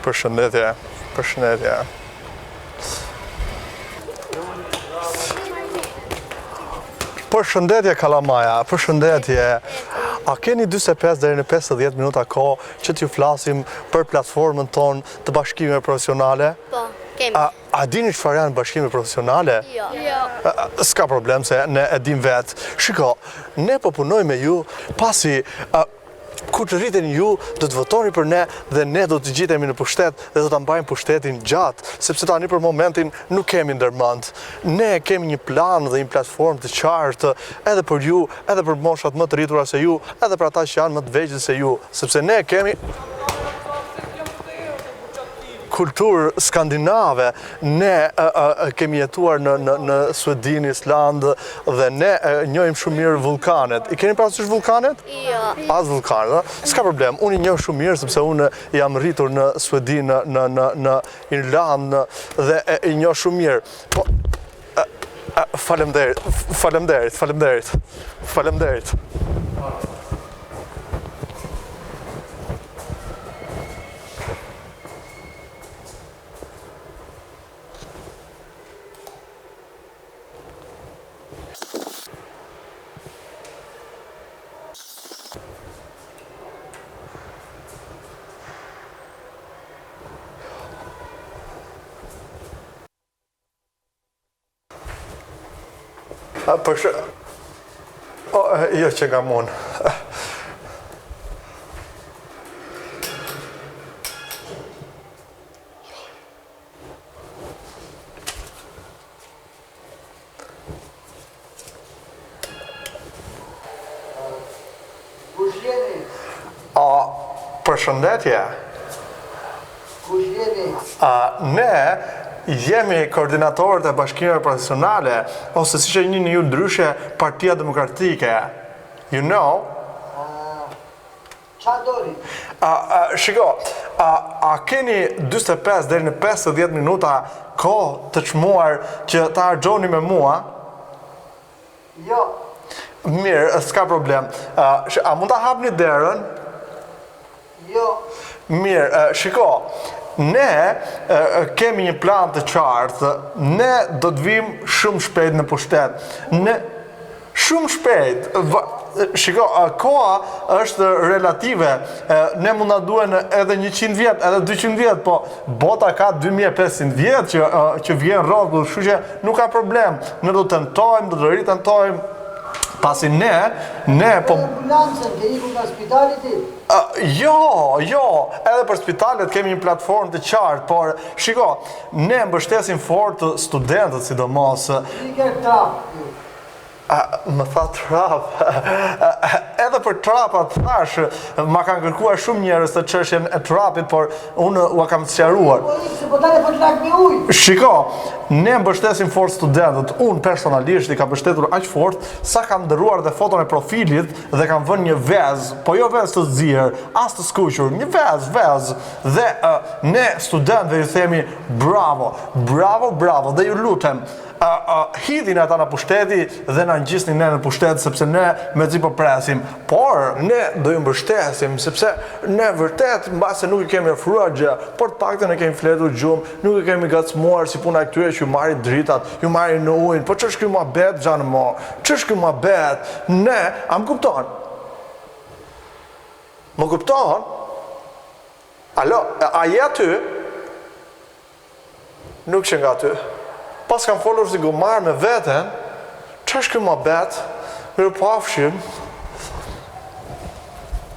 Përshëndetje. Përshëndetje Kalamaja, përshëndetje. A keni 45 deri në 50 minuta kohë që t'ju flasim për platformën tonë të bashkimeve profesionale? Po, kemi. A dini çfarë janë bashkime profesionale? Jo. S'ka problem se ne e dim vetë. Shiko, ne po punojmë me ju pasi kur të rriteni ju, do të votoni për ne dhe ne do të gjitemi në pushtet dhe do të mbajmë pushtetin gjatë, sepse tani për momentin nuk kemi ndërmend. Ne kemi një plan dhe një platformë të qartë edhe për ju, edhe për moshat më të rritura se ju, edhe për ata që janë më të vegjël se ju, sepse ne kemi kulturë skandinave, ne kemi jetuar në Suedin, Island dhe ne njohim shumë mirë vulkanet. I keni parasysh vulkanet? Jo. As vulkanet, s'ka problem. Unë i njoh shumë mirë sepse unë jam rritur në Suedin, në Irland dhe i njoh shumë mirë. Po faleminderit. Jo që nga mund. Përshëndetje. Ne jemi koordinatorët e bashkimeve profesionale, ose si që njëni ju ndryshe, Partia Demokratike. You know? Qa dori? Shiko, a keni 45 deri në 50 minuta kohë të çmuar që ta harxhoni me mua? Jo. Mirë, s'ka problem. A mund ta hapni derën? Jo. Mirë, shiko, ne kemi një plan të qartë, ne do të vim shumë shpejt në pushtet. Shumë shpejt. Shiko, koha është relative, ne mund na duhen edhe 100 vjet, edhe 200 vjet, po bota ka 2500 vjet që vjen rrotull, kështu që nuk ka problem. Ne do të tentojmë, do të ritentojmë, pasi ne po... Ambulancën, ke iku nga spitali ti? Jo, edhe për spitalet kemi një platformë të qartë, por shiko, ne mbështesim fort studentët sidomos. Ike trap. Më tha trap. Edhe për trapat thash, ma kanë kërkuar shumë njerëz të çështjen e trapit, por unë ua kam sqaruar. Po tani po të lak me ujë. Shiko, ne mbështesim fort studentët. Unë personalisht i kam mbështetur aq fort sa kam ndërruar dhe foton e profilit dhe kam vënë një vezë, po jo vezë të zier, as të skuqur, një vezë. Dhe ne studentëve ju themi bravo dhe ju lutem. Hidhin ata në pushteti dhe na ngjisni ne në pushtet sepse ne mezi po presim. Por ne do ju mbështesim sepse ne vërtet mbase nuk i kemi ofruar gjë, por të paktën e kemi fletur gjumë, nuk i kemi gacmuar si puna e këtyre që ju marrin dritat, ju marrin në ujin. Po ç'është ky muhabet xhanë mo? Ç'është ky muhabet? Ne, a më kupton? Më kupton? Alo, a je aty? Nuk që nga ty. Pas kam folur si gumar me veten, që është kjo muhabet? Mirë pafshim.